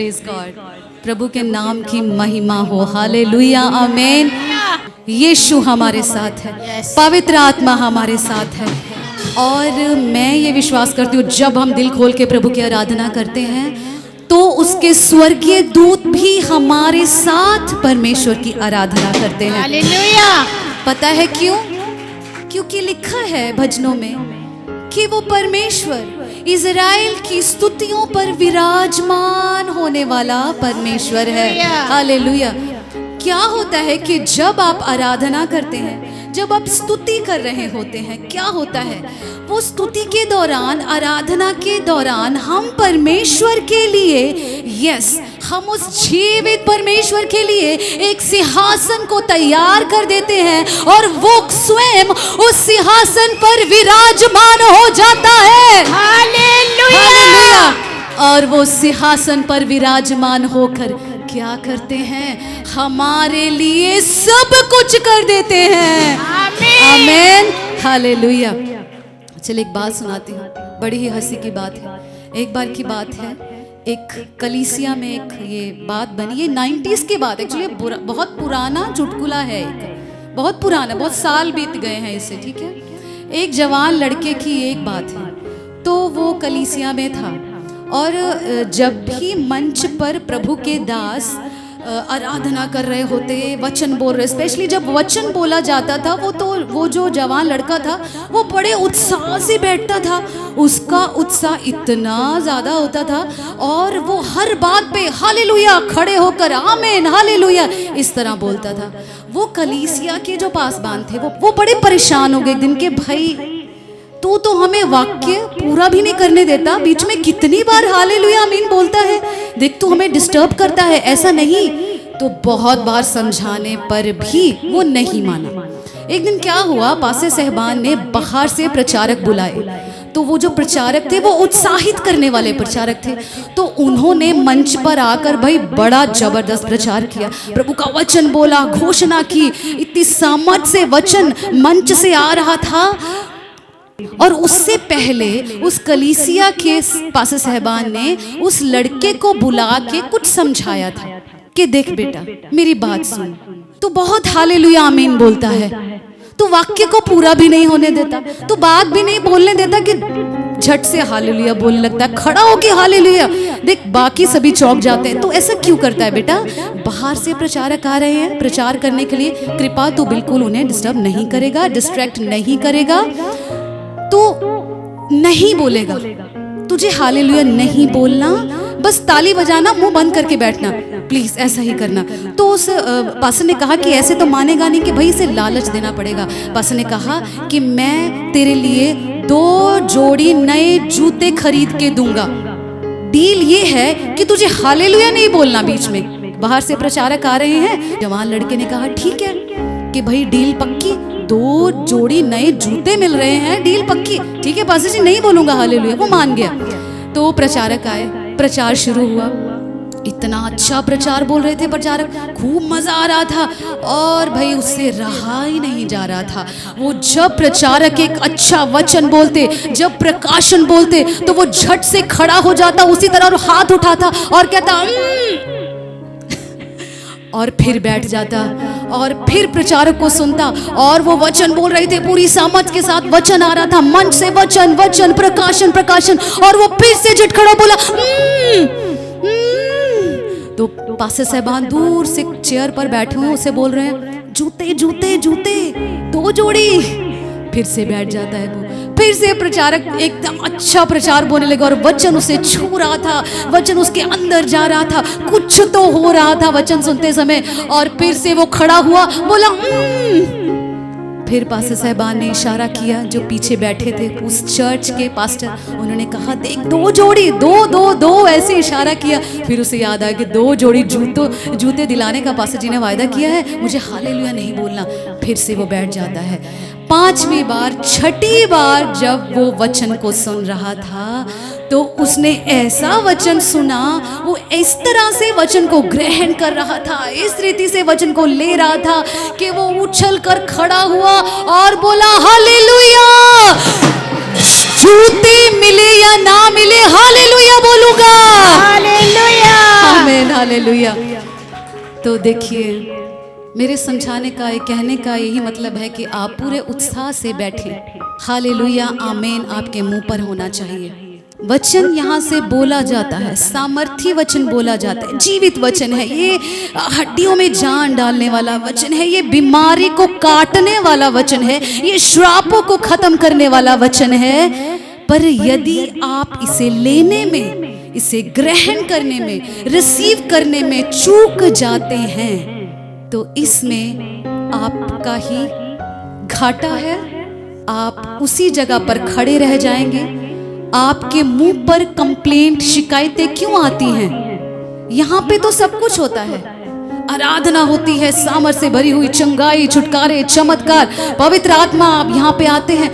Praise God, प्रभु के नाम की महिमा हो, हालेलुया, आमेन। यीशु हमारे साथ है, पवित्र आत्मा हमारे साथ है। और मैं ये विश्वास करती हूँ जब हम दिल खोल के प्रभु की आराधना करते हैं तो उसके स्वर्गीय दूत भी हमारे साथ परमेश्वर की आराधना करते हैं। हालेलुया। पता है क्यों? क्योंकि लिखा है भजनों में कि वो परमेश्वर इज़राइल की स्तुतियों पर विराजमान होने वाला परमेश्वर है। हालेलुया। क्या होता है कि जब आप आराधना करते हैं, जब आप स्तुति कर रहे होते हैं, क्या होता है? वो स्तुति के दौरान, आराधना के दौरान हम परमेश्वर के लिए, यस, हम उस जीवित परमेश्वर के लिए एक सिंहासन को तैयार कर देते हैं और वो स्वयं उस सिंहासन पर विराजमान हो जाता है। हालेलुया। और वो सिंहासन पर विराजमान होकर क्या करते हैं? हमारे लिए सब कुछ कर देते हैं। आमेन, हालेलुया। चलिए एक बात सुनाती हूँ, बड़ी ही हंसी की बात है। एक बार की बात है, एक कलीसिया में एक ये बात बनी है, 90s की बात, एक्चुअली बहुत पुराना चुटकुला है, एक बहुत पुराना, बहुत साल बीत गए हैं इससे, ठीक है। एक जवान लड़के की एक बात है, तो वो कलीसिया में था और जब भी मंच पर प्रभु के दास आराधना कर रहे होते, वचन बोल रहे, स्पेशली जब वचन बोला जाता था, वो जो जवान लड़का था वो बड़े उत्साह से बैठता था। उसका उत्साह इतना ज़्यादा होता था और वो हर बात पे हालेलुया खड़े होकर आमेन हालेलुया इस तरह बोलता था। वो कलीसिया के जो पासबान थे वो बड़े परेशान हो गए एक दिन के, भाई तू तो हमें वाक्य पूरा भी नहीं करने देता, बीच में कितनी बार हालेलुया आमीन बोलता है, देख तू हमें डिस्टर्ब करता है, ऐसा नहीं। तो बहुत बार समझाने पर भी वो नहीं माना। एक दिन क्या हुआ, पासे साहबान ने बाहर से प्रचारक बुलाए, तो वो जो प्रचारक थे वो उत्साहित करने वाले प्रचारक थे, तो उन्होंने मंच पर आकर भाई बड़ा जबरदस्त प्रचार किया, प्रभु का वचन बोला, घोषणा की, इतनी सामर्थ से वचन मंच से आ रहा था। और उससे पहले उस कलीसिया के पासे साहबान ने उस लड़के को बुला के कुछ समझाया था कि देख बेटा मेरी बात सुन, तू बहुत हालेलुया आमीन बोलता है, तू वाक्य को पूरा भी नहीं होने देता, तू बात भी नहीं बोलने देता कि झट से हालेलुया बोलने लगता है, खड़ा हो के हालेलुया, देख बाकी सभी चौंक जाते हैं, तो ऐसा क्यों करता है बेटा? बाहर से प्रचारक आ रहे हैं प्रचार करने के लिए, कृपा तू बिल्कुल उन्हें डिस्टर्ब नहीं करेगा, डिस्ट्रैक्ट नहीं करेगा, तू नहीं बोलेगा, तुझे हालेलुया नहीं बोलना, बस ताली बजाना, मुंह बंद करके बैठना, प्लीज ऐसा ही करना। तो उस पास्टर ने कहा कि ऐसे तो मानेगा नहीं, कि भाई इसे लालच देना पड़ेगा। पास्टर ने कहा कि मैं तेरे लिए 2 जोड़ी नए जूते खरीद के दूंगा, डील ये है कि तुझे हालेलुया नहीं बोलना बीच में। बाहर से प्रचारक आ रहे हैं, जवान लड़के ने कहा ठीक है कि भाई डील पक्की, 2 जोड़ी नए जूते मिल रहे हैं, डील पक्की, ठीक है पास्टर जी नहीं बोलूंगा हालेलुया। वो मान गया। तो प्रचारक आए, प्रचार शुरू हुआ, इतना अच्छा प्रचार बोल रहे थे प्रचारक, खूब मजा आ रहा था और भाई उससे रहा ही नहीं जा रहा था। वो जब प्रचारक एक अच्छा वचन बोलते, जब प्रकाशन बोलते, तो वो झट से खड़ा हो जाता, उसी तरह हाथ उठाता और कहता और फिर बैठ जाता और फिर प्रचारक को सुनता, और वो वचन बोल रहे थे पूरी सामर्थ के साथ, वचन आ रहा था मंच से, वचन वचन प्रकाशन प्रकाशन, और वो फिर से झट खड़ा बोला तो पासे साहबान दूर से चेयर पर बैठे हुए उसे बोल रहे हैं जूते जूते जूते 2 जोड़ी। फिर से बैठ जाता है वो, फिर से प्रचारक एकदम अच्छा प्रचार बोलने लगा और वचन उसे छू रहा था, वचन उसके अंदर जा रहा था, कुछ तो हो रहा था वचन सुनते समय, और फिर से वो खड़ा हुआ बोला फिर पास्टर साहबान ने इशारा किया, जो पीछे बैठे थे उस चर्च के पास्टर, उन्होंने कहा देख 2 जोड़ी, 2 ऐसे इशारा किया। फिर उसे याद आया कि 2 जोड़ी जूते दिलाने का पास्टर जी ने वायदा किया है, मुझे हालेलुया नहीं बोलना। फिर से वो बैठ जाता है। 5वीं बार, 6ठी बार जब वो वचन को सुन रहा था तो उसने ऐसा वचन सुना, वो इस तरह से वचन को ग्रहण कर रहा था, इस रीति से वचन को ले रहा था कि वो उछल कर खड़ा हुआ और बोला हालेलुया, जूते मिले या ना मिले हालेलुया बोलूंगा, हालेलुया। आमेन, हालेलुया। तो देखिए, मेरे समझाने का, कहने का यही मतलब है कि आप पूरे उत्साह से बैठे। हालेलुया, आमेन आपके मुंह पर होना चाहिए। वचन यहाँ से बोला जाता है, सामर्थी वचन बोला जाता है, जीवित वचन है ये, हड्डियों में जान डालने वाला वचन है ये, बीमारी को काटने वाला वचन है ये, श्रापों को खत्म करने वाला वचन है। पर यदि आप इसे लेने में, इसे ग्रहण करने में, रिसीव करने में चूक जाते हैं तो इसमें आपका ही घाटा है। आप उसी जगह पर खड़े रह जाएंगे। आपके मुंह पर कंप्लेंट, शिकायतें क्यों आती हैं? यहाँ पे तो सब कुछ होता है, आराधना होती है, सामर्थ से भरी हुई, चंगाई, छुटकारे, चमत्कार, पवित्र आत्मा, आप यहाँ पे आते हैं,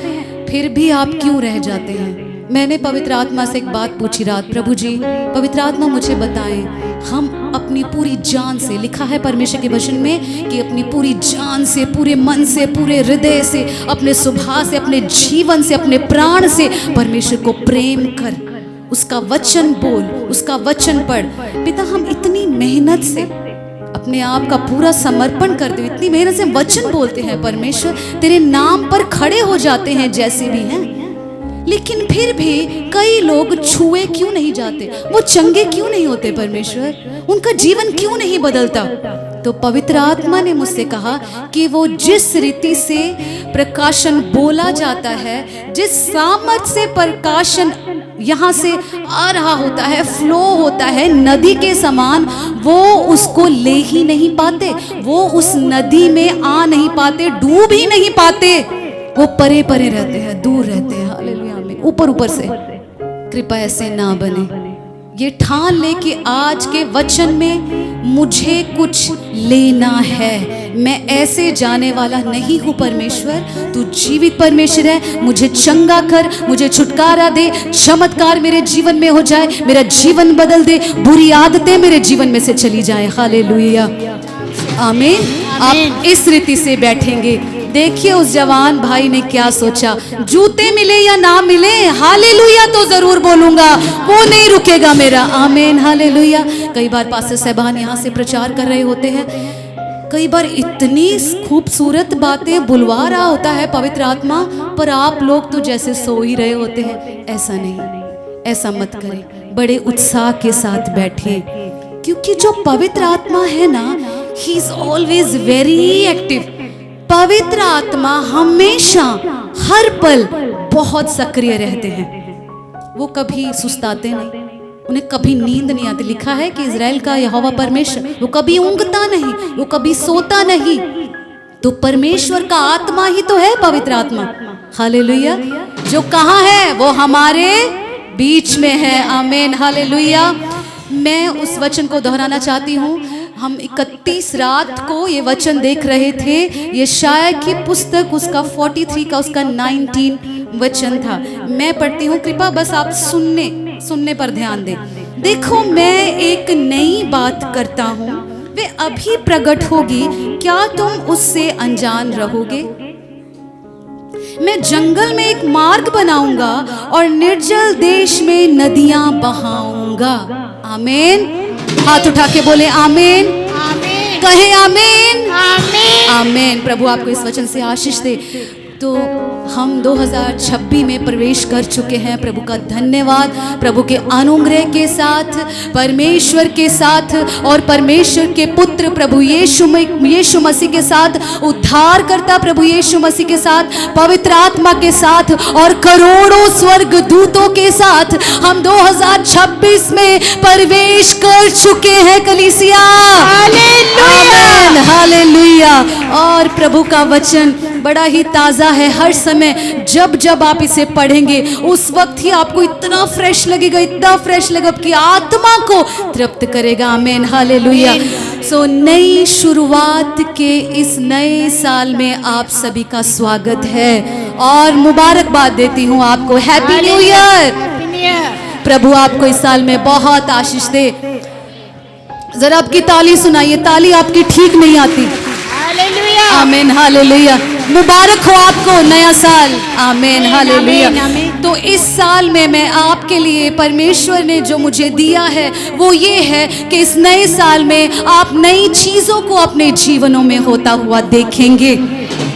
फिर भी आप क्यों रह जाते हैं? मैंने पवित्र आत्मा से एक बात पूछी रात, प्रभु जी पवित्र आत्मा मुझे बताएं, हम अपनी पूरी जान से, लिखा है परमेश्वर के वचन में कि अपनी पूरी जान से, पूरे मन से, पूरे हृदय से, अपने स्वभाव से, अपने जीवन से, अपने प्राण से परमेश्वर को प्रेम कर, उसका वचन बोल, उसका वचन पढ़। पिता, हम इतनी मेहनत से अपने आप का पूरा समर्पण करते हुए, इतनी मेहनत से वचन बोलते हैं परमेश्वर, तेरे नाम पर खड़े हो जाते हैं जैसे भी हैं, लेकिन फिर भी कई लोग छुए क्यों नहीं जाते? वो चंगे क्यों नहीं होते परमेश्वर? उनका जीवन क्यों नहीं बदलता? तो पवित्र आत्मा ने मुझसे कहा कि वो जिस रीति से प्रकाशन बोला जाता है, जिस सामर्थ से प्रकाशन यहाँ से आ रहा होता है, फ्लो होता है नदी के समान, वो उसको ले ही नहीं पाते, वो उस नदी में आ नहीं पाते, डूब ही नहीं पाते, वो परे परे रहते हैं, दूर रहते हैं। हालेलुया, आमीन। ऊपर ऊपर से कृपया ऐसे ना बने। ये ठान ले कि आज के वचन में मुझे कुछ लेना है, मैं ऐसे जाने वाला नहीं हूँ परमेश्वर, तू जीवित परमेश्वर है, मुझे चंगा कर, मुझे छुटकारा दे, चमत्कार मेरे जीवन में हो जाए, मेरा जीवन बदल दे, बुरी आदतें मेरे जीवन में से चली जाए। हालेलुया, आमीन। आप इस रीति से बैठेंगे। देखिए उस जवान भाई ने क्या सोचा, जूते मिले या ना मिले, हालेलुया तो जरूर बोलूंगा, वो नहीं रुकेगा मेरा। आमीन, हालेलुया। कई बार पास्टर साहबान यहाँ से प्रचार कर रहे होते हैं, कई बार इतनी खूबसूरत बातें बुलवा रहा होता है पवित्र आत्मा, पर आप लोग तो जैसे सो ही रहे होते हैं। ऐसा नहीं, ऐसा मत करें, बड़े उत्साह के साथ बैठे, क्योंकि जो पवित्र आत्मा है ना, he is always very active. पवित्र आत्मा हमेशा, हर पल बहुत सक्रिय रहते हैं, वो कभी सुस्ताते नहीं, उन्हें कभी नींद नहीं आती। लिखा है कि इज़राइल का यहोवा परमेश्वर, वो कभी ऊँघता नहीं, वो कभी सोता नहीं। तो परमेश्वर का आत्मा ही तो है पवित्र आत्मा। हालेलुया। जो कहाँ है? वो हमारे बीच में है। आमीन, हालेलुया। मैं उस वचन को दोहराना चाहती हूँ। हम 31 रात को ये वचन देख रहे थे, यशायाह की पुस्तक उसका 43 का उसका 19 वचन था। मैं पढ़ती हूँ, कृपा बस आप सुनने पर ध्यान दें। देखो मैं एक नई बात करता हूँ, वे अभी प्रकट होगी, क्या तुम उससे अनजान रहोगे? मैं जंगल में एक मार्ग बनाऊंगा और निर्जल देश में नदियां बहाऊंगा। आमीन। हाथ उठा के बोले आमीन, आमीन, कहे आमीन, आमीन, आमीन। प्रभु आपको इस वचन से आशीष दे। तो हम 2026 में प्रवेश कर चुके हैं। प्रभु का धन्यवाद, प्रभु के अनुग्रह के साथ, परमेश्वर के साथ और परमेश्वर के पुत्र प्रभु यीशु मसीह के साथ, उद्धार करता प्रभु यीशु मसीह के साथ, पवित्र आत्मा के साथ और करोड़ों स्वर्ग दूतों के साथ हम 2026 में प्रवेश कर चुके हैं कलीसिया। आमीन, हालेलुया। और प्रभु का वचन बड़ा ही ताज़ा है। हर समय जब जब आप इसे पढ़ेंगे उस वक्त ही आपको इतना फ्रेश लगेगा, इतना फ्रेश लगेगा कि आत्मा को तृप्त करेगा। आमीन, हालेलुया। सो नई शुरुआत के इस नए साल में आप सभी का स्वागत है और मुबारकबाद देती हूँ आपको। Happy new year. प्रभु आपको इस साल में बहुत आशीष दे। जरा आपकी ताली सुनाइए, ताली आपकी ठीक नहीं आती। हालेलुया, आमीन, हालेलुया। मुबारक हो आपको नया साल। आमीन, हालेलुया। आमीन। तो इस साल में मैं आपके लिए परमेश्वर ने जो मुझे दिया है वो ये है कि इस नए साल में आप नई चीजों को अपने जीवनों में होता हुआ देखेंगे।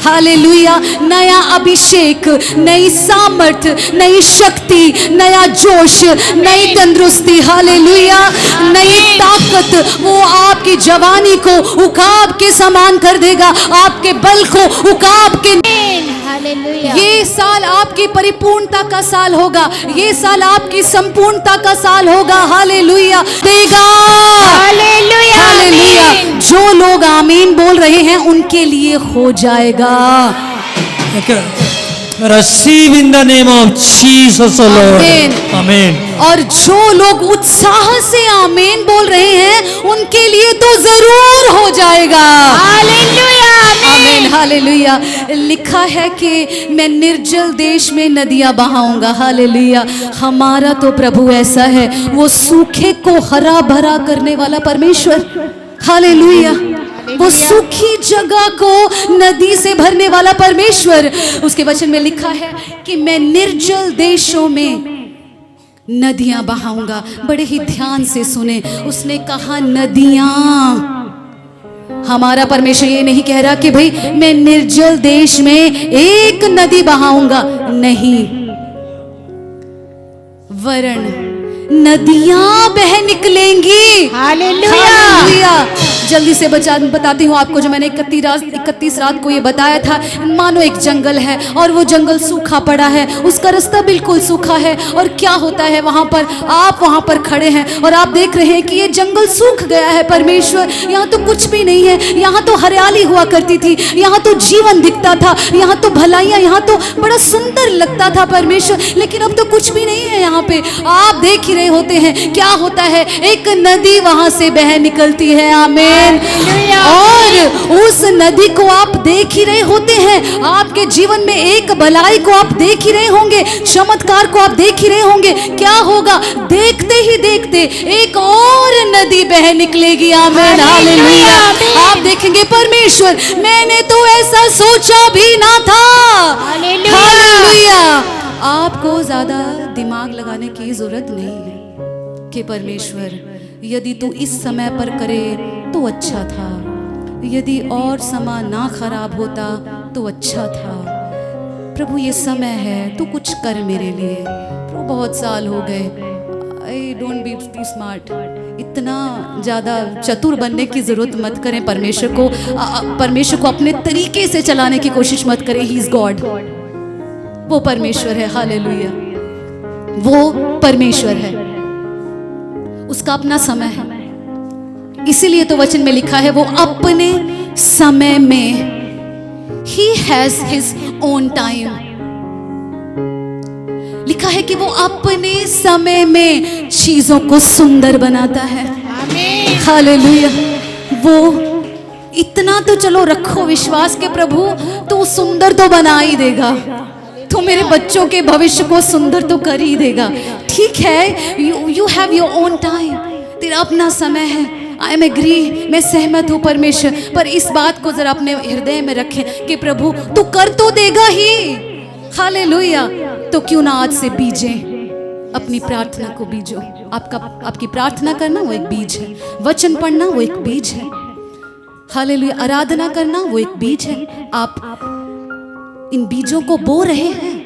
हालेलुया। नया अभिषेक, नई सामर्थ्य, नई शक्ति, नया जोश, नई तंदुरुस्ती, हालेलुया, नई ताकत, वो आपकी जवानी को उकाब के समान कर देगा, आपके बल को उकाब के। हालेलुया। ये साल आपकी परिपूर्णता का साल होगा, ये साल आपकी संपूर्णता का साल होगा। हालेलुया देगा। हालेलुया। हालेलुया। आमीन। जो लोग आमीन बोल रहे हैं उनके लिए हो जाएगा। Receive in the name of Jesus, O Lord. Amen. Amen. और जो लोग उत्साह से आमीन बोल रहे हैं उनके लिए तो जरूर हो जाएगा। हालेलुया। आमीन, हालेलुया। लिखा है कि मैं निर्जल देश में नदियां बहाऊंगा। हालेलुया। हमारा तो प्रभु ऐसा है, वो सूखे को हरा भरा करने वाला परमेश्वर। हालेलुया। वो सूखी जगह को नदी से भरने वाला परमेश्वर। उसके वचन में लिखा है कि मैं निर्जल देशों में नदियां बहाऊंगा। बड़े ही ध्यान से सुने, उसने कहा नदियां। हमारा परमेश्वर ये नहीं कह रहा कि भाई मैं निर्जल देश में एक नदी बहाऊंगा, नहीं, वरण नदियां बह निकलेंगी। हालेलुया। जल्दी से बताती हूँ आपको, जो मैंने 31 रात को ये बताया था। मानो एक जंगल है और वो जंगल सूखा पड़ा है, उसका रास्ता बिल्कुल सूखा है। और क्या होता है वहाँ पर, आप वहाँ पर खड़े हैं और आप देख रहे हैं कि ये जंगल सूख गया है। परमेश्वर, यहाँ तो कुछ भी नहीं है, यहाँ तो हरियाली हुआ करती थी, यहाँ तो जीवन दिखता था, यहाँ तो भलाइयाँ, यहाँ तो बड़ा सुंदर लगता था परमेश्वर, लेकिन अब तो कुछ भी नहीं है यहाँ पे। आप देख ही रहे होते हैं क्या होता है, एक नदी वहाँ से बह निकलती है। आमीन। और उस नदी को आप देख ही रहे होते हैं। आपके जीवन में एक भलाई को आप देख ही रहे होंगे, चमत्कार को आप देख ही रहे होंगे। क्या होगा, देखते ही देखते एक और नदी बह निकलेगी। आमीन, हालेलुया। आप देखेंगे परमेश्वर, मैंने तो ऐसा सोचा भी ना था। हालेलुया। आपको ज्यादा दिमाग लगाने की जरूरत नहीं है कि परमेश्वर यदि तू इस समय पर करे तो अच्छा था, यदि और समय ना खराब होता तो अच्छा था। प्रभु ये समय है, तू कुछ कर मेरे लिए। प्रभु बहुत साल हो गए, I don't be too smart. इतना ज़्यादा चतुर बनने की ज़रूरत मत करें। परमेश्वर को अपने तरीके से चलाने की कोशिश मत करें। ही इज़ गॉड, वो परमेश्वर है। हालेलुया। वो परमेश्वर है, उसका अपना समय है। इसीलिए तो वचन में लिखा है वो अपने समय में, He has his own time। लिखा है कि वो अपने समय में चीजों को सुंदर बनाता है। हालेलुया। वो इतना तो चलो रखो विश्वास के प्रभु तो सुंदर तो बना ही देगा, तो मेरे बच्चों के भविष्य को सुंदर तो कर ही देगा। ठीक है, you have your own time, तेरा अपना समय है। आई एम एग्री, मैं सहमत हूँ परमेश्वर, पर इस बात को जरा अपने हृदय में रखें कि प्रभु तू कर तो देगा ही। हालेलुया। तो क्यों ना आज से बीजे, अपनी प्रार्थना को बीजो। आपकी प्रार्थना करना वो एक बीज है, वचन पढ़ना वो एक बीज है। हालेलुया। आराधना करना वो एक बीज है। आप इन बीजों को बो रहे हैं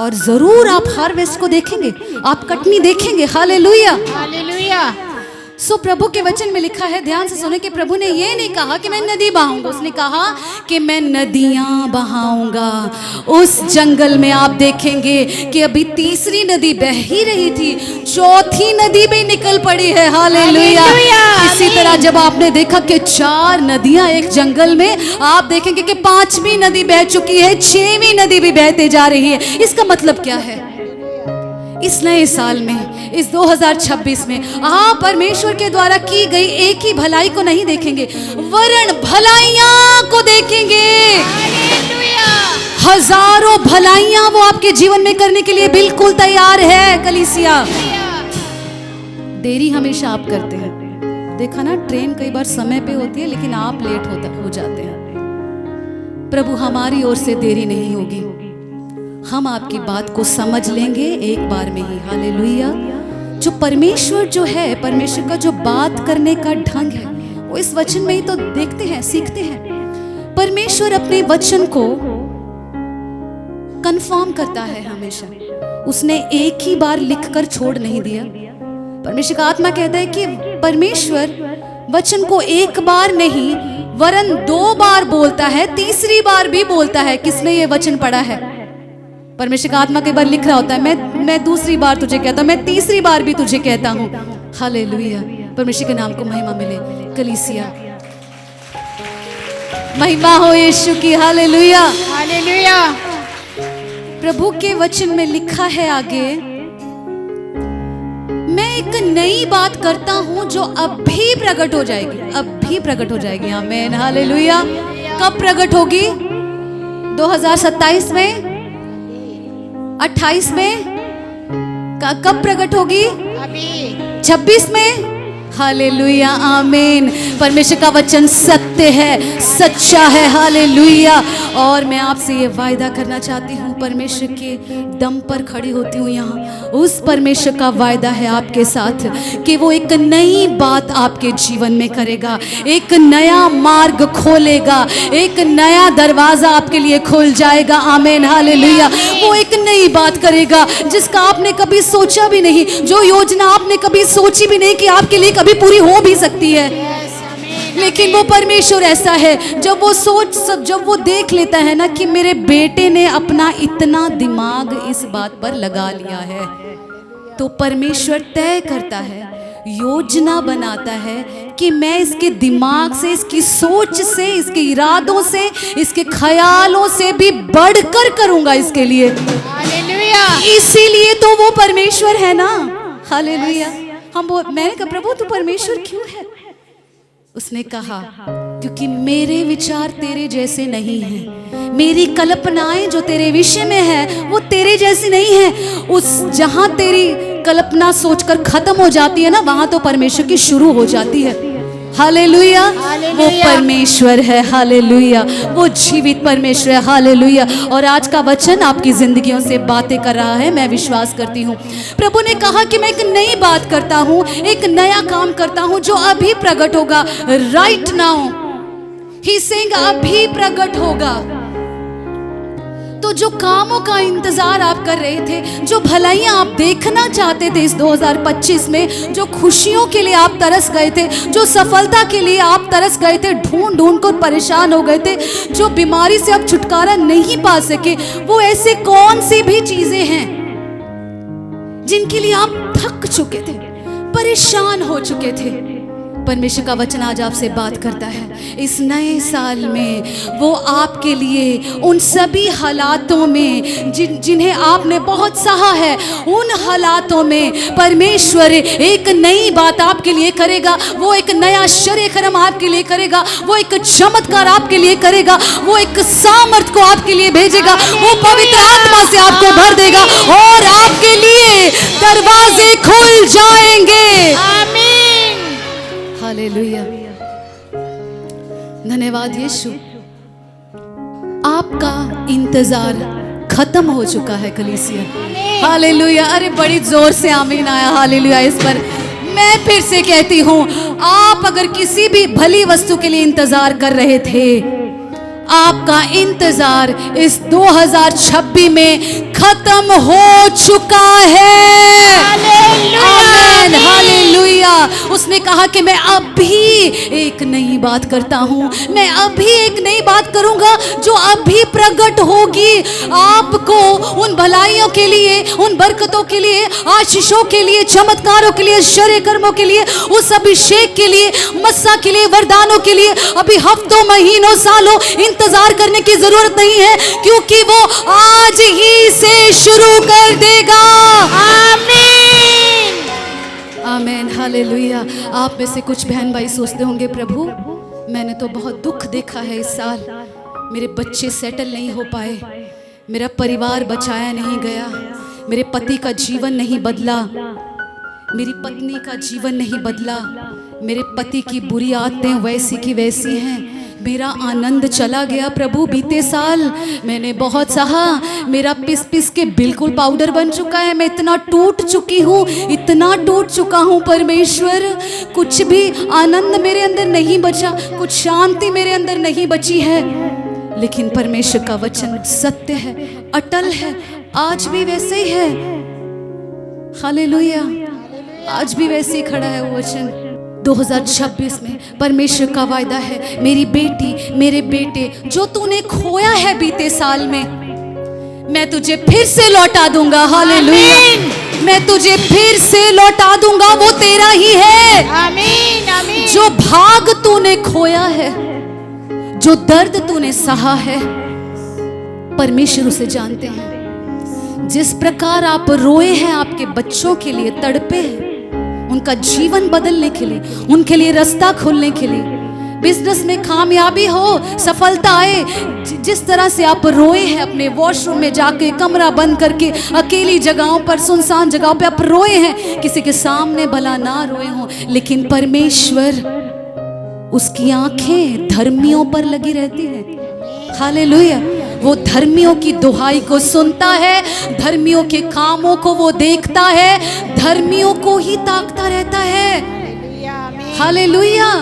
और जरूर आप हार्वेस्ट को देखेंगे, आप कटनी देखेंगे। हालेलुया। हालेलुया। सो प्रभु के वचन में लिखा है, ध्यान से सुने, कि प्रभु ने ये नहीं कहा कि मैं नदी बहाऊंगा, उसने कहा कि मैं नदियां बहाऊंगा। उस जंगल में आप देखेंगे कि अभी तीसरी नदी बह ही रही थी, चौथी नदी भी निकल पड़ी है। हालेलुया। इसी तरह जब आपने देखा कि 4 नदियां एक जंगल में, आप देखेंगे कि 5वीं नदी बह चुकी है, 6वीं नदी भी बहते जा रही है। इसका मतलब क्या है? इस नए साल में, इस 2026 में आप परमेश्वर के द्वारा की गई एक ही भलाई को नहीं देखेंगे, वरन भलाइयां को देखेंगे। हजारों भलाइयां वो आपके जीवन में करने के लिए बिल्कुल तैयार है। कलीसिया, देरी हमेशा आप करते हैं। देखा ना, ट्रेन कई बार समय पे होती है लेकिन आप लेट हो जाते हैं। प्रभु हमारी ओर से देरी नहीं होगी, हम आपकी बात को समझ लेंगे एक बार में ही। हालेलुया। जो परमेश्वर जो है, परमेश्वर का जो बात करने का ढंग है वो इस वचन में ही तो देखते हैं, सीखते हैं। परमेश्वर अपने वचन को कंफर्म करता है हमेशा। उसने एक ही बार लिखकर छोड़ नहीं दिया। परमेश्वर का आत्मा कहता है कि परमेश्वर वचन को एक बार नहीं वरन 2 बार बोलता है, तीसरी बार भी बोलता है। किसने ये वचन पढ़ा है? परमेश्वर का आत्मा कई बार लिख रहा होता है, मैं दूसरी बार तुझे कहता हूं, मैं तीसरी बार भी तुझे कहता हूं। हालेलुया। परमेश्वर के नाम को महिमा मिले। कलीसिया, महिमा हो यीशु की। Hallelujah, hallelujah. प्रभु के वचन में लिखा है आगे, मैं एक नई बात करता हूं जो अभी प्रकट हो जाएगी, अभी प्रकट हो जाएगी। आमीन, हालेलुया। कब प्रकट होगी? 2027 में, 28 में? कब प्रकट होगी? अभी। 26 में? हालेलुया, आमीन। परमेश्वर का वचन सत्य है, सच्चा है। हालेलुया। और मैं आपसे ये वायदा करना चाहती हूँ, परमेश्वर के दम पर खड़ी होती हूँ यहाँ। उस परमेश्वर का वायदा है आपके साथ कि वो एक नई बात आपके जीवन में करेगा, एक नया मार्ग खोलेगा, एक नया दरवाजा आपके लिए खुल जाएगा। आमीन, हालेलुया। वो एक नई बात करेगा जिसका आपने कभी सोचा भी नहीं, जो योजना आपने कभी सोची भी नहीं कि आपके लिए कभी पूरी हो भी सकती है। लेकिन वो परमेश्वर ऐसा है, जब वो देख लेता है ना कि मेरे बेटे ने अपना इतना दिमाग इस बात पर लगा लिया है, तो परमेश्वर तय करता है, योजना बनाता है कि मैं इसके दिमाग से, इसकी सोच से, इसके इरादों से, इसके ख्यालों से भी बढ़कर करूंगा इसके लिए। हालेलुया। इसीलिए तो वो परमेश्वर है ना। हालेलुया। मैंने कहा, प्रभु तू परमेश्वर क्यों है? उसने कहा, क्योंकि मेरे विचार तेरे जैसे नहीं हैं, मेरी कल्पनाएं जो तेरे विषय में है वो तेरे जैसी नहीं है। उस जहां तेरी कल्पना सोचकर खत्म हो जाती है ना, वहां तो परमेश्वर की शुरू हो जाती है। हालेलुया। वो परमेश्वर है। हालेलुया। वो जीवित परमेश्वर है। हालेलुया। और आज का वचन आपकी जिंदगियों से बातें कर रहा है, मैं विश्वास करती हूँ। प्रभु ने कहा कि मैं एक नई बात करता हूँ, एक नया काम करता हूँ जो अभी प्रकट होगा। राइट नाउ ही सेइंग, अभी प्रकट होगा। तो जो कामों का इंतजार आप कर रहे थे, जो भलाइयां आप देखना चाहते थे इस 2025 में, जो खुशियों के लिए आप तरस गए थे, जो सफलता के लिए आप तरस गए थे, ढूंढ ढूंढ कर परेशान हो गए थे, जो बीमारी से आप छुटकारा नहीं पा सके, वो ऐसे कौन सी भी चीजें हैं जिनके लिए आप थक चुके थे, परेशान हो चुके थे। परमेश्वर का वचन आज आपसे बात करता है। इस नए साल में वो आपके लिए उन सभी हालातों में जिन्हें आपने बहुत सहा है, उन हालातों में परमेश्वर एक नई बात आपके लिए करेगा। वो एक नया आश्चर्य कर्म आपके लिए करेगा, वो एक चमत्कार आपके लिए करेगा, वो एक सामर्थ को आपके लिए भेजेगा, वो पवित्र आत्मा से आपको भर देगा और आपके लिए दरवाजे खुल जाएंगे। आमीन। हालेलुया। धन्यवाद यीशु। आपका इंतजार खत्म हो चुका है कलीसिया। हालेलुया। अरे बड़ी जोर से आमीन आया। हालेलुया। इस पर मैं फिर से कहती हूँ, आप अगर किसी भी भली वस्तु के लिए इंतजार कर रहे थे, आपका इंतजार इस 2026 में खत्म हो चुका है। आमीन, हालेलुया। उसने कहा कि मैं अभी एक नई बात करता हूँ, मैं अभी एक नई बात करूंगा जो अभी प्रकट होगी आपको, उन भलाइयों के लिए, उन बरकतों के लिए, आशीषों के लिए, चमत्कारों के लिए, आश्चर्य कर्मों के लिए, उस अभिषेक के लिए, मस्सा के लिए, वरदानों के लिए अभी हफ्तों, महीनों, सालों इंतजार करने की जरूरत नहीं है, क्योंकि वो आज ही से शुरू कर देगा। आमीन। आमीन, हालेलुया। आप में से कुछ बहन भाई सोचते होंगे, प्रभु मैंने तो बहुत दुख देखा है इस साल, मेरे बच्चे सेटल नहीं हो पाए, मेरा परिवार बचाया नहीं गया, मेरे पति का जीवन नहीं बदला, मेरी पत्नी का जीवन नहीं बदला, मेरे पति की बुरी आदतें वैसी की वैसी हैं, मेरा आनंद चला गया प्रभु। बीते साल मैंने बहुत सहा, मेरा पिस पिस के बिल्कुल पाउडर बन चुका है। मैं इतना टूट चुकी हूँ, इतना टूट चुका हूँ परमेश्वर। कुछ भी आनंद मेरे अंदर नहीं बचा, कुछ शांति मेरे अंदर नहीं बची है। लेकिन परमेश्वर का वचन सत्य है, अटल है, आज भी वैसे ही है। हालेलुया, आज भी वैसे ही खड़ा है वो वचन। 2026 में परमेश्वर का वायदा है, मेरी बेटी, मेरे बेटे, जो तूने खोया है बीते साल में, मैं तुझे फिर से लौटा दूंगा। हालेलुया, मैं तुझे फिर से लौटा दूंगा, वो तेरा ही है। आमीन आमीन। जो भाग तूने खोया है, जो दर्द तूने सहा है, परमेश्वर उसे जानते हैं। जिस प्रकार आप रोए हैं आपके बच्चों के लिए, तड़पे हैं उनका जीवन बदलने के लिए, उनके लिए रास्ता खोलने के लिए, बिजनेस में कामयाबी हो, सफलता आए, जिस तरह से आप रोए हैं अपने वॉशरूम में जाके, कमरा बंद करके, अकेली जगहों पर, सुनसान जगहों पे आप रोए हैं, किसी के सामने भला ना रोए हो, लेकिन परमेश्वर, उसकी आंखें धर्मियों पर लगी रहती है। हालेलुया, वो धर्मियों की दुहाई को सुनता है, धर्मियों के कामों को वो देखता है, धर्मियों को ही ताकता रहता है। हालेलुया,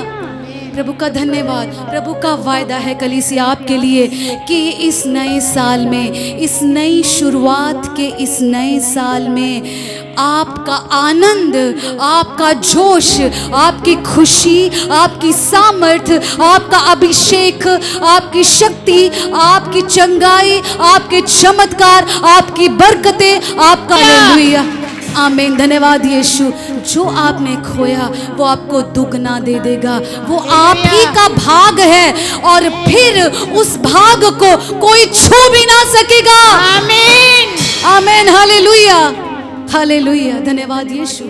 प्रभु का धन्यवाद। प्रभु का वायदा है कलीसिया आपके लिए कि इस नए साल में, इस नई शुरुआत के इस नए साल में आपका आनंद, आपका जोश, आपकी खुशी, आपकी सामर्थ्य, आपका अभिषेक, आपकी शक्ति, आपकी चंगाई, आपके चमत्कार, आपकी बरकतें, आपका हालेलुया, आमीन। धन्यवाद यीशु। जो आपने खोया वो आपको दुगना दे देगा। वो आप ही का भाग है और फिर उस भाग को कोई छू भी ना सकेगा। आमीन आमीन। हालेलुया, हालेलुया, धन्यवाद यीशु।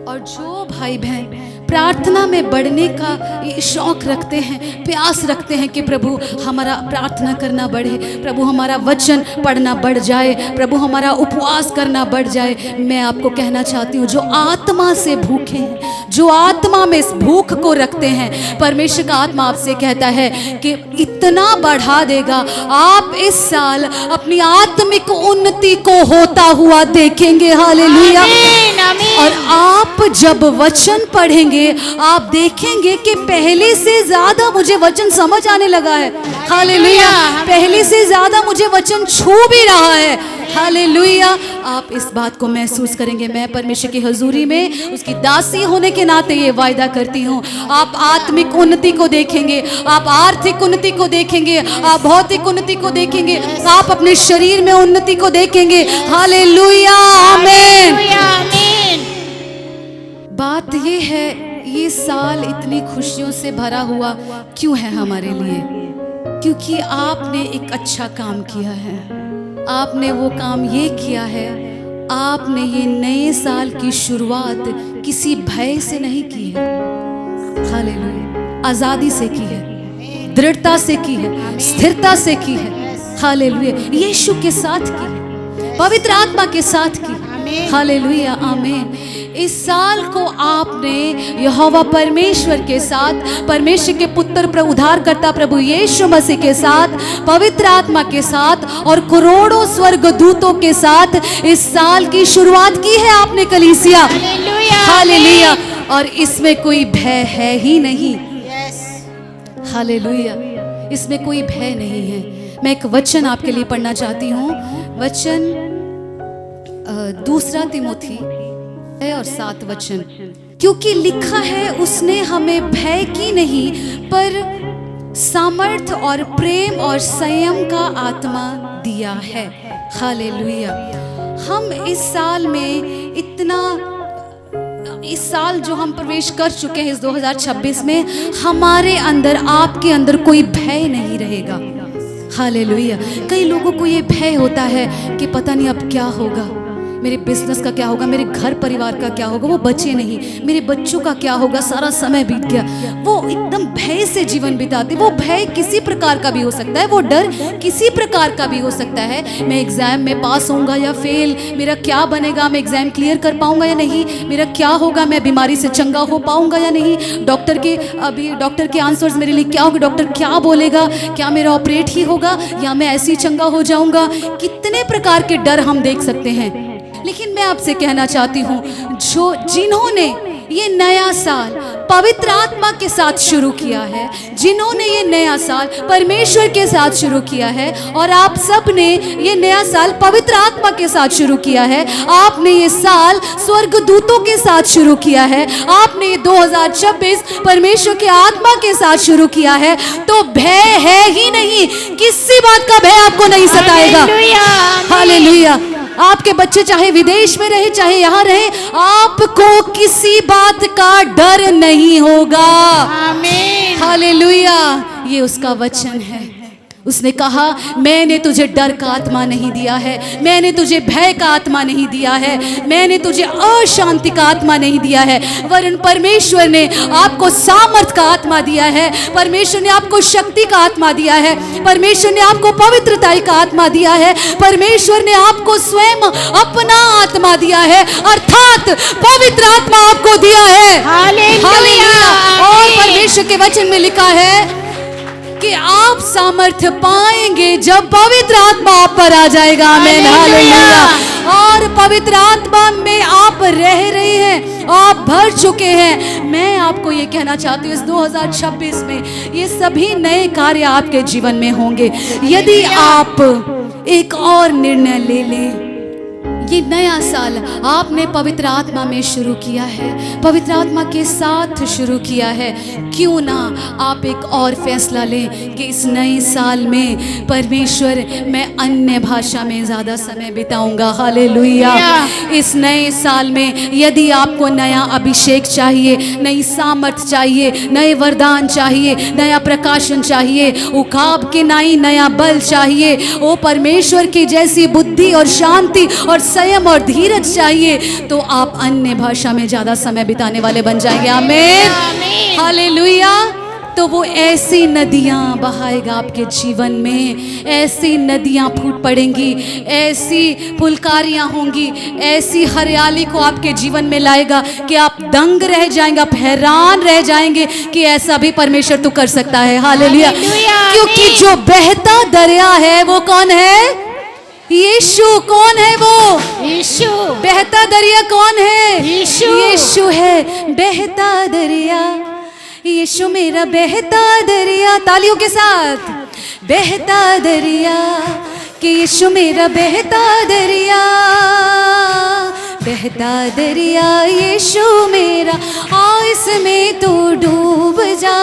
और जो भाई बहन प्रार्थना में बढ़ने का ये शौक रखते हैं, प्यास रखते हैं कि प्रभु हमारा प्रार्थना करना बढ़े, प्रभु हमारा वचन पढ़ना बढ़ जाए, प्रभु हमारा उपवास करना बढ़ जाए, मैं आपको कहना चाहती हूँ, जो आत्मा से भूखे हैं, जो आत्मा में इस भूख को रखते हैं, परमेश्वर का आत्मा आपसे कहता है कि इतना बढ़ा देगा, आप इस साल अपनी आत्मिक उन्नति को होता हुआ देखेंगे। हालेलुया। और आप जब वचन पढ़ेंगे आप देखेंगे कि पहले से ज्यादा मुझे वचन समझ आने लगा है। हालेलुया, पहले से ज्यादा मुझे वचन छू भी रहा है। हालेलुया, आप इस बात को महसूस करेंगे। मैं परमेश्वर की हजूरी में उसकी दासी होने के नाते ये वायदा करती हूँ, आप आत्मिक उन्नति को देखेंगे, आप आर्थिक उन्नति को देखेंगे, आप भौतिक उन्नति को देखेंगे, आप अपने शरीर में उन्नति को देखेंगे। हालेलुया, आमीन। बात ये है, ये साल इतनी खुशियों से भरा हुआ क्यों है हमारे लिए? क्योंकि आपने एक अच्छा काम किया है। आपने वो काम ये किया है, आपने ये नए साल की शुरुआत किसी भय से नहीं की है। हालेलुया, आजादी से की है, दृढ़ता से की है, स्थिरता से की है। हालेलुया, यीशु के साथ की है, पवित्र आत्मा के साथ की। हालेलुया, आमीन। इस साल को आपने यहोवा परमेश्वर के साथ, परमेश्वर के पुत्र उद्धारकर्ता प्रभु यीशु मसीह के साथ, पवित्र आत्मा के साथ और करोड़ों स्वर्गदूतों के साथ इस साल की शुरुआत की है आपने कलीसिया। हालेलुया, और इसमें कोई भय है ही नहीं। हालेलुया, इसमें कोई भय नहीं है। मैं एक वचन आपके लिए पढ़ना चाहती हूँ। वचन 2 तिमोथी और 7 वचन। क्योंकि लिखा है, उसने हमें भय की नहीं पर सामर्थ और प्रेम और संयम का आत्मा दिया है। हालेलुया। हम इस साल में इतना, इस साल जो हम प्रवेश कर चुके हैं इस 2026 में, हमारे अंदर, आपके अंदर कोई भय नहीं रहेगा। हालेलुया। कई लोगों को ये भय होता है कि पता नहीं अब क्या होगा, मेरे बिजनेस का क्या होगा, मेरे घर परिवार का क्या होगा, वो बचे नहीं, मेरे बच्चों का क्या होगा, सारा समय बीत गया। वो एकदम भय से जीवन बिताते। वो भय किसी प्रकार का भी हो सकता है, वो डर किसी प्रकार का भी हो सकता है। मैं एग्जाम में पास होऊंगा या फेल, मेरा क्या बनेगा, मैं एग्जाम क्लियर कर पाऊंगा या नहीं, मेरा क्या होगा, मैं बीमारी से चंगा हो पाऊंगा या नहीं, डॉक्टर के आंसर्स मेरे लिए क्या होगा, डॉक्टर क्या बोलेगा, क्या मेरा ऑपरेट ही होगा या मैं ऐसे ही चंगा हो जाऊंगा। कितने प्रकार के डर हम देख सकते हैं। लेकिन मैं आपसे कहना चाहती हूँ, जिन्होंने ये नया साल पवित्र आत्मा के साथ शुरू किया है, जिन्होंने ये नया साल परमेश्वर के साथ शुरू किया है, और आप सब ने ये नया साल पवित्र आत्मा के साथ शुरू किया है, आपने ये साल स्वर्गदूतों के साथ शुरू किया है, आपने ये 2026 परमेश्वर के आत्मा के साथ शुरू किया है, तो भय है ही नहीं, किसी बात का भय आपको नहीं सताएगा। हालेलुया। आपके बच्चे चाहे विदेश में रहे, चाहे यहाँ रहे, आपको किसी बात का डर नहीं होगा। आमीन। हालेलुया। ये उसका वचन है। उसने कहा, मैंने तुझे डर का आत्मा नहीं दिया है, मैंने तुझे भय का आत्मा नहीं दिया है, मैंने तुझे अशांति का आत्मा नहीं दिया है, वरन परमेश्वर ने आपको सामर्थ का आत्मा दिया है, परमेश्वर ने आपको शक्ति का आत्मा दिया है, परमेश्वर ने आपको पवित्रता का आत्मा दिया है, परमेश्वर ने आपको स्वयं अपना आत्मा दिया है, अर्थात पवित्र आत्मा आपको दिया है। हालेलुया। और परमेश्वर के वचन में लिखा है कि आप सामर्थ्य पाएंगे जब पवित्र आत्मा आप पर आ जाएगा। आमीन। हालेलुया। और पवित्र आत्मा में आप रह रहे हैं, आप भर चुके हैं। मैं आपको ये कहना चाहती हूँ, इस 2026 में ये सभी नए कार्य आपके जीवन में होंगे यदि आप एक और निर्णय ले लें। ये नया साल आपने पवित्र आत्मा में शुरू किया है, पवित्र आत्मा के साथ शुरू किया है, क्यों ना आप एक और फैसला लें कि इस नए साल में परमेश्वर, मैं अन्य भाषा में ज़्यादा समय बिताऊंगा। हालेलुया। इस नए साल में यदि आपको नया अभिषेक चाहिए, नई सामर्थ चाहिए, नए वरदान चाहिए, नया प्रकाशन चाहिए, उकाब के नया बल चाहिए, ओ परमेश्वर की जैसी बुद्धि और शांति और संयम और धीरज चाहिए, तो आप अन्य भाषा में ज्यादा समय बिताने वाले बन जाएंगे। आमीन। हालेलुया। तो वो ऐसी नदियाँ बहाएगा आपके जीवन में, ऐसी नदियाँ फूट पड़ेंगी, ऐसी फुलकारियाँ होंगी, ऐसी हरियाली को आपके जीवन में लाएगा कि आप दंग रह जाएंगे, आप हैरान रह जाएंगे कि ऐसा भी परमेश्वर तो कर सकता है। हालेलुया। क्योंकि जो बहता दरिया है वो कौन है? यीशु। कौन है वो? यीशु। बहता दरिया कौन है? यीशु। यीशु है बहता दरिया, यीशु मेरा बहता दरिया। तालियों के साथ, बहता दरिया कि यीशु मेरा बहता दरिया, बहता दरिया यीशु मेरा, आ इसमें तू डूब जा,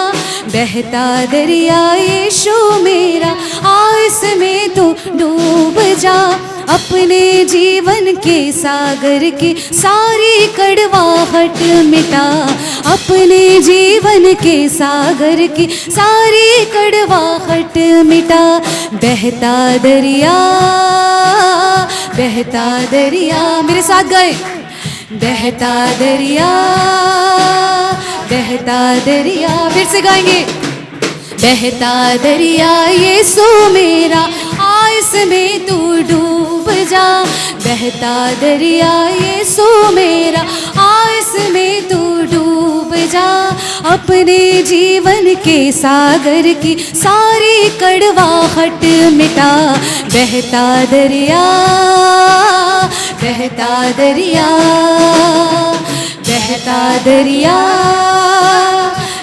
बहता दरिया यीशु मेरा, आ इसमें तू डूब जा, अपने जीवन के सागर की सारी कड़वाहट मिटा, अपने जीवन के सागर की सारी कड़वाहट मिटा, बहता दरिया, बहता दरिया। मेरे साथ गए, बहता दरिया, बहता दरिया। फिर से गाएंगे, बहता दरिया यीशु मेरा, आ इसमें तू डूब जा, बहता दरिया यीशु मेरा, आ इसमें तू डूब जा, अपने जीवन के सागर की सारी कड़वाहट मिटा, बहता दरिया, बहता दरिया, बहता दरिया,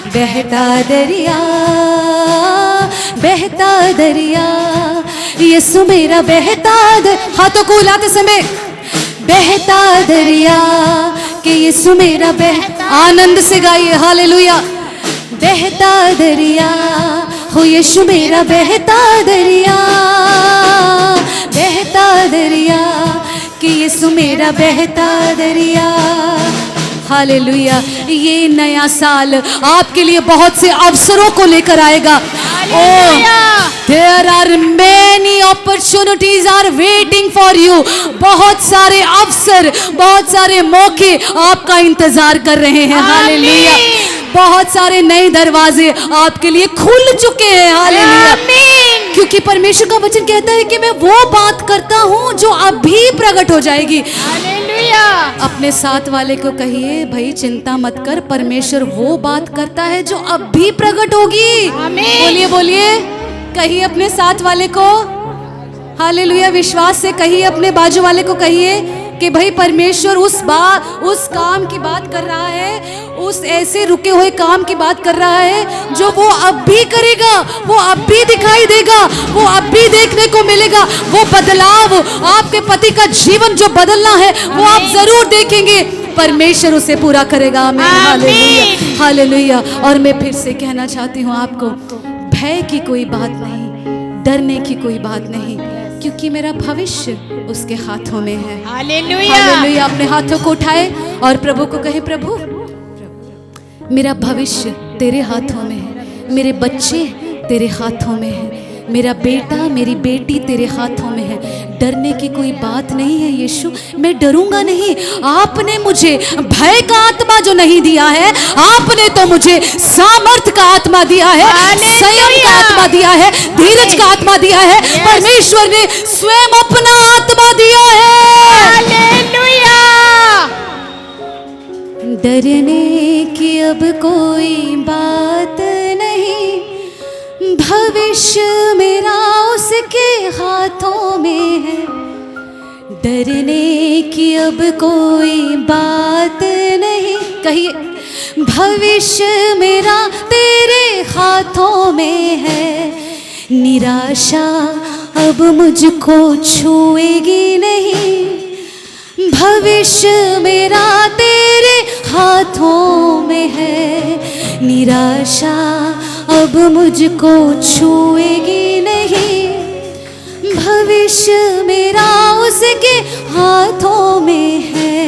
बहता दरिया, बहता दरिया यीशु मेरा, बहता हाथों को हिलाते समय, बहता दरिया कि यीशु मेरा आनंद से गाइए। हालेलुया। बहता दरिया हो यीशु मेरा, बहता दरिया, बहता दरिया कि यीशु मेरा बहता दरिया। हालेलुया। ये नया साल आपके लिए बहुत से अवसरों को लेकर आएगा, There are many opportunities are waiting for you. बहुत सारे अवसर, बहुत सारे मौके आपका इंतजार कर रहे हैं। हालेलुया। बहुत सारे नए दरवाजे आपके लिए खुल चुके हैं। हालेलुया। क्योंकि परमेश्वर का वचन कहता है कि मैं वो बात करता हूँ जो अभी प्रकट हो जाएगी। हालेलुया। अपने साथ वाले को कहिए, भाई चिंता मत कर, परमेश्वर वो बात करता है जो अभी प्रकट होगी। आमीन। बोलिए बोलिए, कहिए अपने साथ वाले को। हालेलुया। विश्वास से कहिए, अपने बाजू वाले को कहिए कि भाई परमेश्वर उस काम की बात कर रहा है, उस ऐसे रुके हुए काम की बात कर रहा है जो वो अब भी करेगा, वो अब भी दिखाई देगा, वो अब भी देखने को मिलेगा। वो बदलाव, आपके पति का जीवन जो बदलना है वो आप जरूर देखेंगे। परमेश्वर उसे पूरा करेगा। आमीन। हालेलुया। हालेलुया। और मैं फिर से कहना चाहती हूँ आपको, भय की कोई बात नहीं, डरने की कोई बात नहीं, क्योंकि मेरा भविष्य उसके हाथों में है। हालेलुया। हालेलुया। अपने हाथों को उठाए और प्रभु को कहे, प्रभु मेरा भविष्य तेरे हाथों में है, मेरे बच्चे तेरे हाथों में है, मेरा बेटा मेरी बेटी तेरे हाथों में है। डरने की कोई बात नहीं है यीशु, मैं डरूंगा नहीं। आपने मुझे भय का आत्मा जो नहीं दिया है, आपने तो मुझे सामर्थ का आत्मा दिया है, संयम का आत्मा दिया है, धीरज का आत्मा दिया है। परमेश्वर ने स्वयं अपना आत्मा दिया है। हालेलुया। डरने की अब कोई बात नहीं, भविष्य मेरा उसके हाथों में है। डरने की अब कोई बात नहीं, कहिए, भविष्य मेरा तेरे हाथों में है। निराशा अब मुझको छुएगी नहीं, भविष्य मेरा तेरे हाथों में है। निराशा अब मुझको छुएगी नहीं, भविष्य मेरा उसके हाथों में है।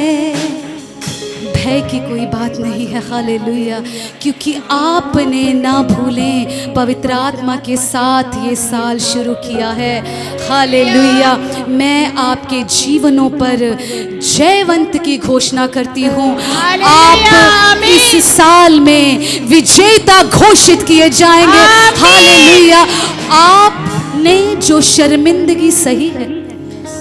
भय की कोई बात नहीं है। हालेलुया। क्योंकि आपने ना भूलें, पवित्र आत्मा के साथ ये साल शुरू किया है। हालेलुया। मैं आपके जीवनों पर जयवंत की घोषणा करती हूँ। आप इस साल में विजेता घोषित किए जाएंगे। हालेलुया। आपने जो शर्मिंदगी सही है,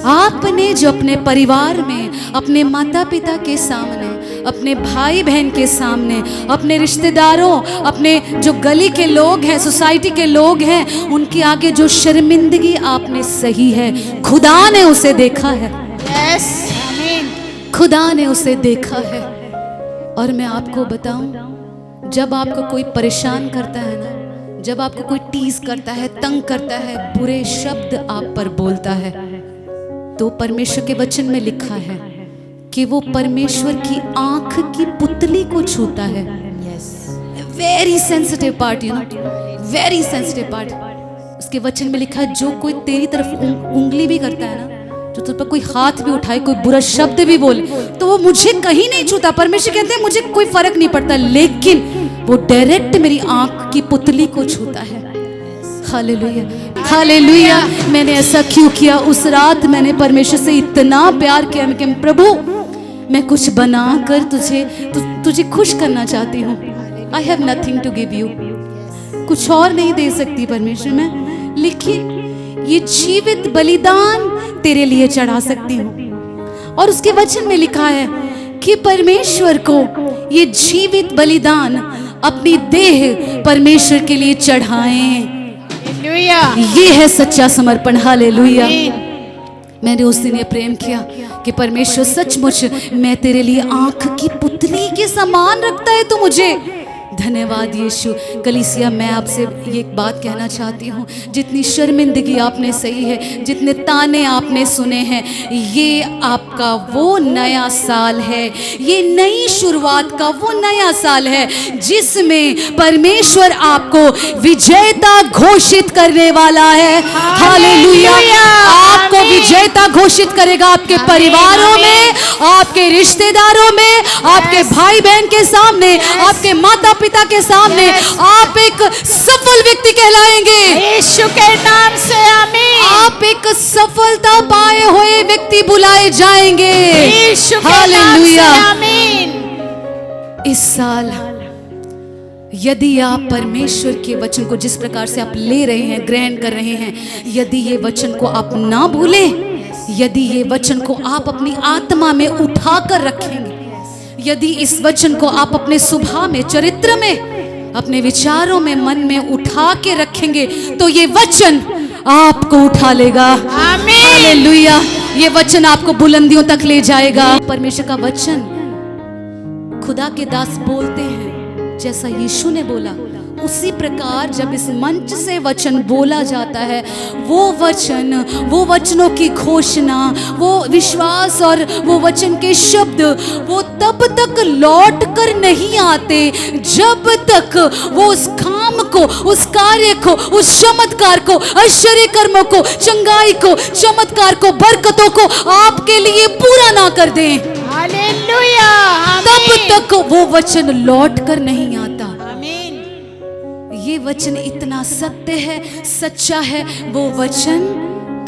आपने जो अपने परिवार में, अपने माता पिता के सामने, अपने भाई बहन के सामने, अपने रिश्तेदारों, अपने जो गली के लोग हैं, सोसाइटी के लोग हैं, उनके आगे जो शर्मिंदगी आपने सही है, खुदा ने उसे देखा है। यस। आमीन। खुदा ने उसे देखा है। और मैं आपको बताऊं, जब आपको कोई परेशान करता है ना, जब आपको कोई टीज करता है, तंग करता है, बुरे शब्द आप पर बोलता है, तो परमेश्वर के वचन में लिखा है कि वो परमेश्वर की आंख की पुतली को छूता है। Very sensitive part, you know, very sensitive part. उसके वचन में लिखा है, जो कोई तेरी तरफ उंगली भी करता है ना, जो तुझ पर कोई हाथ भी उठाए, कोई बुरा शब्द भी बोले, तो वो मुझे कहीं नहीं छूता। परमेश्वर कहते हैं मुझे कोई फर्क नहीं पड़ता, लेकिन वो डायरेक्ट मेरी आंख की पुतली को छूता है। हालेलुया। हालेलुया। मैंने ऐसा क्यों किया? उस रात मैंने परमेश्वर से इतना प्यार किया कि प्रभु मैं कुछ बना कर तुझे खुश करना चाहती हूँ। I have nothing to give you, कुछ और नहीं दे सकती परमेश्वर मैं, लेकिन ये जीवित बलिदान तेरे लिए चढ़ा सकती हूँ। और उसके वचन में लिखा है कि परमेश्वर को ये जीवित बलिदान अपनी देह परमेश्वर के लिए चढ़ाएं। ये है सच्चा समर्पण। हालेलुया। मैंने उस दिन ये प्रेम किया कि परमेश्वर सचमुच मैं तेरे लिए आंख की पुतली के समान रखता है तू मुझे। धन्यवाद यीशु। कलीसिया, मैं आपसे ये एक बात कहना चाहती हूँ, जितनी शर्मिंदगी आपने सही है, जितने ताने आपने सुने हैं, ये आपका वो नया साल है, ये नई शुरुआत का वो नया साल है जिसमें परमेश्वर आपको विजेता घोषित करने वाला है। हालेलुया। आपको विजेता विजेता घोषित करेगा आपके परिवारों में, आपके रिश्तेदारों में, आपके भाई बहन के सामने, आपके माता पिता के सामने। आप एक सफल व्यक्ति कहलाएंगे यीशु के नाम से आमीन। आप एक सफलता पाए हुए व्यक्ति बुलाए जाएंगे। यीशु के नाम से हालेलुया। आमीन। इस साल यदि आप परमेश्वर के वचन को जिस प्रकार से आप ले रहे हैं, ग्रहण कर रहे हैं, यदि ये वचन को आप ना भूलें, यदि ये वचन को आप अपनी आत्मा में उठा कर रखेंगे, यदि इस वचन को आप अपने स्वभाव में, चरित्र में, अपने विचारों में, मन में उठा के रखेंगे, तो ये वचन आपको उठा लेगा। आमीन। हालेलुया। ये वचन आपको बुलंदियों तक ले जाएगा। परमेश्वर का वचन खुदा के दास बोलते हैं जैसा यीशु ने बोला, उसी प्रकार जब इस मंच से वचन बोला जाता है, वो वचन, वो वचनों की घोषणा, वो विश्वास और वो वचन के शब्द, वो तब तक लौट कर नहीं आते जब तक वो उस काम को, उस कार्य को, उस चमत्कार को, आश्चर्य कर्मों को, चंगाई को, चमत्कार को, बरकतों को आपके लिए पूरा ना कर दें। हालेलुया। तब तक वो वचन लौट कर नहीं आता। आमीन। ये वचन इतना सत्य है, सच्चा है, वो वचन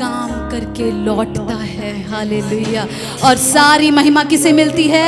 काम करके लौटता है। हालेलुया। और सारी महिमा किसे मिलती है?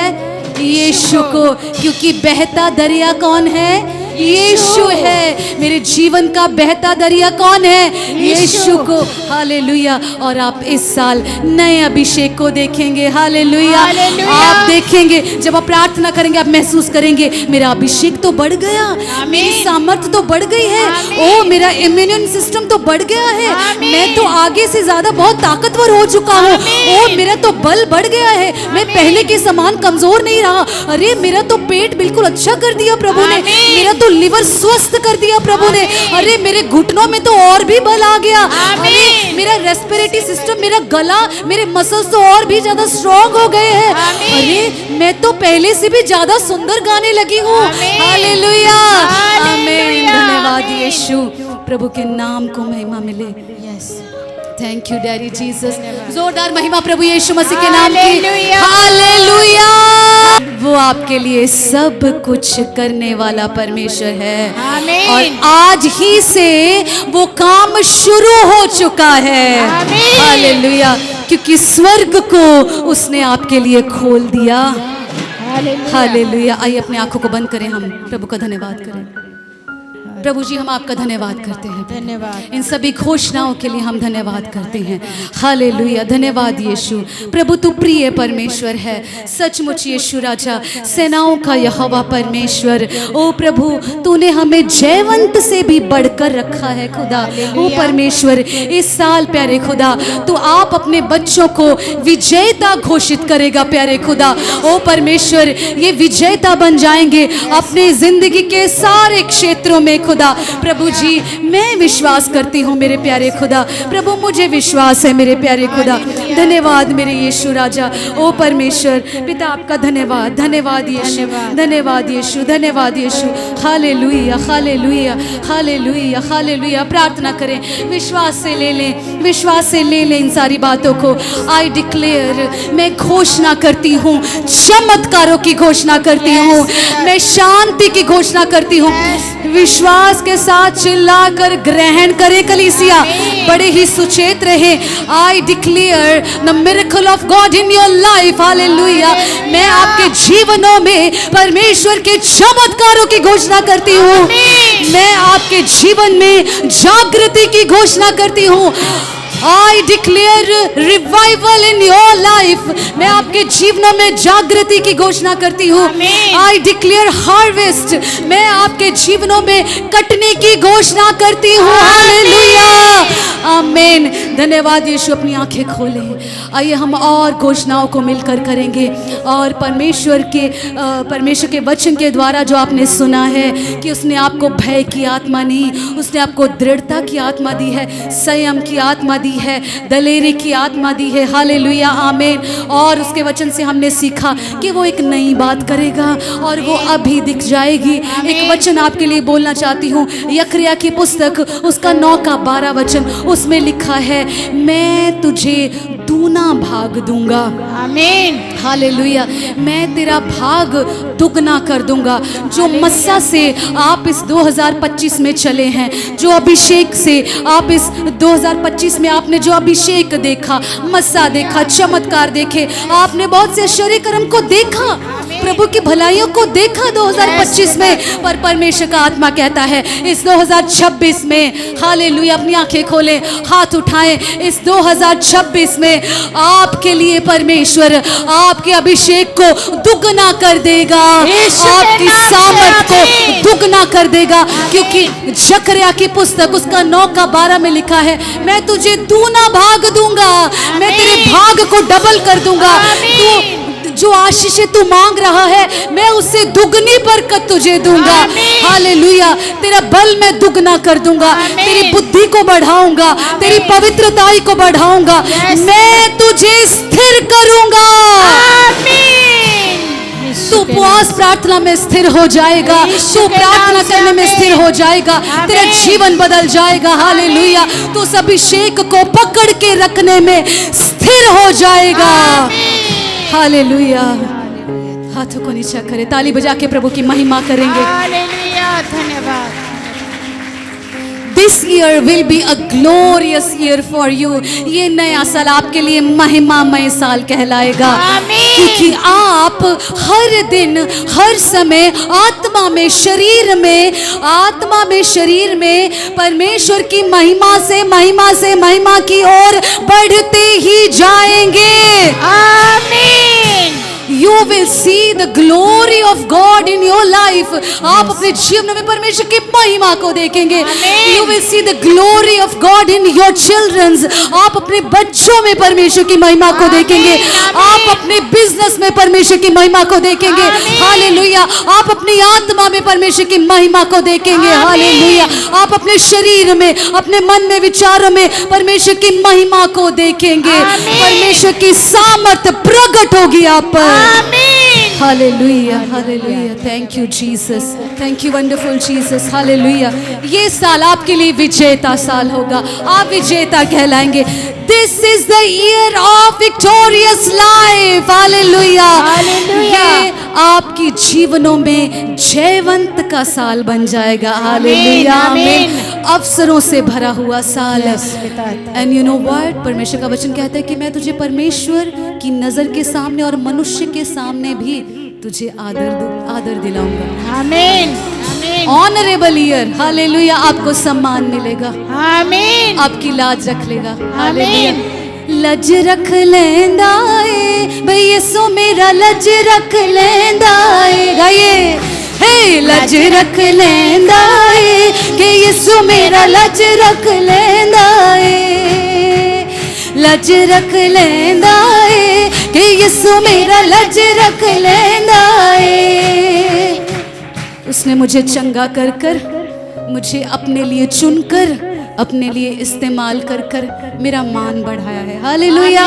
यीशु को, क्योंकि बहता दरिया कौन है? यीशु है। मेरे जीवन का बहता दरिया कौन है? यीशु को। हालेलुया। और आप इस साल नए अभिषेक को देखेंगे। हालेलुया। आप देखेंगे, जब आप प्रार्थना करेंगे, आप महसूस करेंगे मेरा अभिषेक तो बढ़ गया, मेरी सामर्थ्य तो बढ़ गई है, ओ मेरा इम्यून सिस्टम तो बढ़ गया है, मैं तो आगे से ज्यादा बहुत ताकतवर हो चुका हूँ, ओ मेरा तो बल बढ़ गया है, मैं पहले के समान कमजोर नहीं रहा। अरे मेरा तो पेट बिल्कुल अच्छा कर दिया प्रभु ने, मेरा तो लिवर स्वस्थ कर दिया प्रभु ने। अरे मेरे घुटनों में तो और भी बल आ गया। अरे मेरा रेस्पिरेटरी सिस्टम, मेरा गला, मेरे मसल्स तो और भी ज्यादा स्ट्रॉन्ग हो गए हैं। अरे मैं तो पहले से भी ज्यादा सुंदर गाने लगी हूँ। हालेलुया। आमीन। धन्यवाद यीशु। प्रभु के नाम को महिमा मिले। Thank you daddy Jesus. जोरदार महिमा प्रभु यीशु मसीह के नाम की। हालेलुया। वो आपके लिए सब कुछ करने वाला परमेश्वर है। आमीन। और आज ही से वो काम शुरू हो चुका है। आमीन। हालेलुया। क्योंकि स्वर्ग को उसने आपके लिए खोल दिया। हालेलुया। आइए अपने आंखों को बंद करें, हम प्रभु का धन्यवाद करें। प्रभु जी, हम आपका धन्यवाद करते हैं। धन्यवाद। इन सभी घोषणाओं के लिए हम धन्यवाद करते हैं। हालेलुया। धन्यवाद यीशु। प्रभु तू प्रिय परमेश्वर है, सचमुच यीशु राजा, सेनाओं का यहोवा परमेश्वर। ओ प्रभु, तूने हमें जयवंत से भी बढ़कर रखा है खुदा। ओ परमेश्वर, इस साल प्यारे खुदा, तू आप अपने बच्चों को विजेता घोषित करेगा प्यारे खुदा। ओ परमेश्वर, ये विजेता बन जाएंगे अपने जिंदगी के सारे क्षेत्रों में खुदा। प्रभु जी, मैं विश्वास करती हूँ मेरे प्यारे खुदा। प्रभु, मुझे विश्वास है मेरे प्यारे खुदा। धन्यवाद मेरे यीशु राजा। ओ परमेश्वर पिता, आपका धन्यवाद। धन्यवाद यीशु, धन्यवाद यीशु, धन्यवाद Yeshu. Hallelujah, hallelujah, hallelujah, hallelujah. प्रार्थना करें, विश्वास से ले लें, विश्वास से ले लें इन सारी बातों को। आई डिक्लेयर, मैं घोषणा करती हूँ, चमत्कारों की घोषणा करती हूँ, मैं शांति की घोषणा करती हूँ। विश्वास के साथ चिल्लाकर ग्रहण करें कलीसिया, बड़े ही सुचेत रहे। I declare the miracle of God in your life. Hallelujah. मैं आपके जीवनों में परमेश्वर के चमत्कारों की घोषणा करती हूँ। मैं आपके जीवन में जागृति की घोषणा करती हूँ। I declare revival in your life. मैं आपके जीवनों में जागृति की घोषणा करती हूँ। I declare harvest. मैं आपके जीवनों में कटने की घोषणा करती हूँ। हालेलुया। आमीन। धन्यवाद यीशु। अपनी आंखें खोलें। आइए हम और घोषणाओं को मिलकर करेंगे, और परमेश्वर के वचन के द्वारा जो आपने सुना है कि उसने आपको भय की आत्मा नहीं, उसने आपको दृढ़ता की आत्मा दी है, संयम की आत्मा दी है, दलेरी की आत्मा दी है। हालेलुया। आमीन। और उसके वचन से हमने सीखा कि वो एक नई बात करेगा और वो अभी दिख जाएगी। एक वचन आपके लिए बोलना चाहती हूँ। यकरिया की पुस्तक उसका 9 का 12 वचन, उसमें लिखा है, मैं तुझे दूना भाग दूंगा। आमीन। हालेलुया। मैं तेरा भाग दुगना कर दूंगा। जो मस्सा से आप इस 2025 में चले हैं, जो अभिषेक से आप इस 2025 में आपने जो अभिषेक देखा, मस्सा देखा, चमत्कार देखे, आपने बहुत से आश्चर्य कर्म को देखा, प्रभु की भलाइयों को देखा 2025 में, पर परमेश्वर का आत्मा कहता है इस 2026 में, हालेलुया, अपनी आंखें खोलें, हाथ उठाएं, इस 2026 में आपके लिए परमेश्वर आपके अभिषेक को दुगना कर देगा, आपकी सामर्थ को दुगना कर देगा। क्योंकि जकरिया की पुस्तक उसका 9:12 में लिखा है, मैं तुझे दूना भाग दूंगा, मैं तेरे भाग को डबल कर दूंगा। तू जो आशीष तू मांग रहा है, मैं उससे दुगनी बरकत तुझे दूंगा। हालेलुया। तेरा बल मैं दुगना कर दूंगा, तेरी बुद्धि को बढ़ाऊंगा, तेरी पवित्रताई को बढ़ाऊंगा, मैं तुझे स्थिर करूंगा। तू उपवास प्रार्थना में स्थिर हो जाएगा, तू प्रार्थना करने में स्थिर हो जाएगा, तेरा जीवन बदल जाएगा। हालेलुया। तू उस अभिषेक को पकड़ के रखने में स्थिर हो जाएगा। हालेलुया। हाथों को नीचा करें, ताली बजा के प्रभु की महिमा करेंगे। हालेलुया। धन्यवाद। This year will be a glorious year for you. ये नया साल आपके लिए महिमामय साल कहलाएगा, क्योंकि आप हर दिन हर समय आत्मा में शरीर में परमेश्वर की महिमा की ओर बढ़ते ही जाएंगे। आमीन। You will see the glory of God in your life. आप अपने जीवन में परमेश्वर की महिमा को देखेंगे। You will see the glory of God in your children's. आप अपने बच्चों में परमेश्वर की महिमा को देखेंगे। आप अपने बिजनेस में परमेश्वर की महिमा को देखेंगे। हालेलुया। आप अपनी आत्मा में परमेश्वर की महिमा को देखेंगे। हालेलुया। आप अपने शरीर में, अपने मन में, विचारों में परमेश्वर की महिमा को देखेंगे। परमेश्वर की सामर्थ प्रकट होगी आप पर। Hallelujah. Hallelujah. Thank you Jesus, thank you wonderful Jesus. Hallelujah. ये साल आपके लिए विजेता साल होगा, आप विजेता कहलाएंगे। This is the year of victorious life. Hallelujah. ये आपकी जीवनों में जयवंत का साल बन जाएगा। हालेलुया। आमीन। अवसरों से भरा हुआ साल। एंड यू नो व्हाट, परमेश्वर का वचन कहता है कि मैं तुझे परमेश्वर की नजर के सामने और मनुष्य के सामने भी तुझे आदर दिलाऊंगा। आमीन। Honourable year. हालेलुया। आपको सम्मान मिलेगा। आमीन। आपकी लाज रख लेगा। हालेलुया। लज रख लेंदा ए भई यसो मेरा लज रख लेंदा ए। गाइए, हे लज रख लेंदा ए कि यसो मेरा लज रख लेंदा ए। लज रख लेंदा ए कि यसो मेरा लज रख लेंदा ए। उसने मुझे चंगा कर कर, मुझे अपने लिए चुनकर, अपने लिए इस्तेमाल कर कर मेरा मान बढ़ाया है। Hallelujah.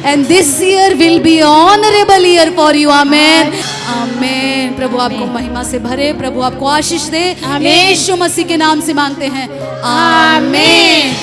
And this year will be honourable year for you. Amen. Amen. प्रभु आपको महिमा से भरे, प्रभु आपको आशीष दे। यीशु मसीह के नाम से मांगते हैं। आमेन।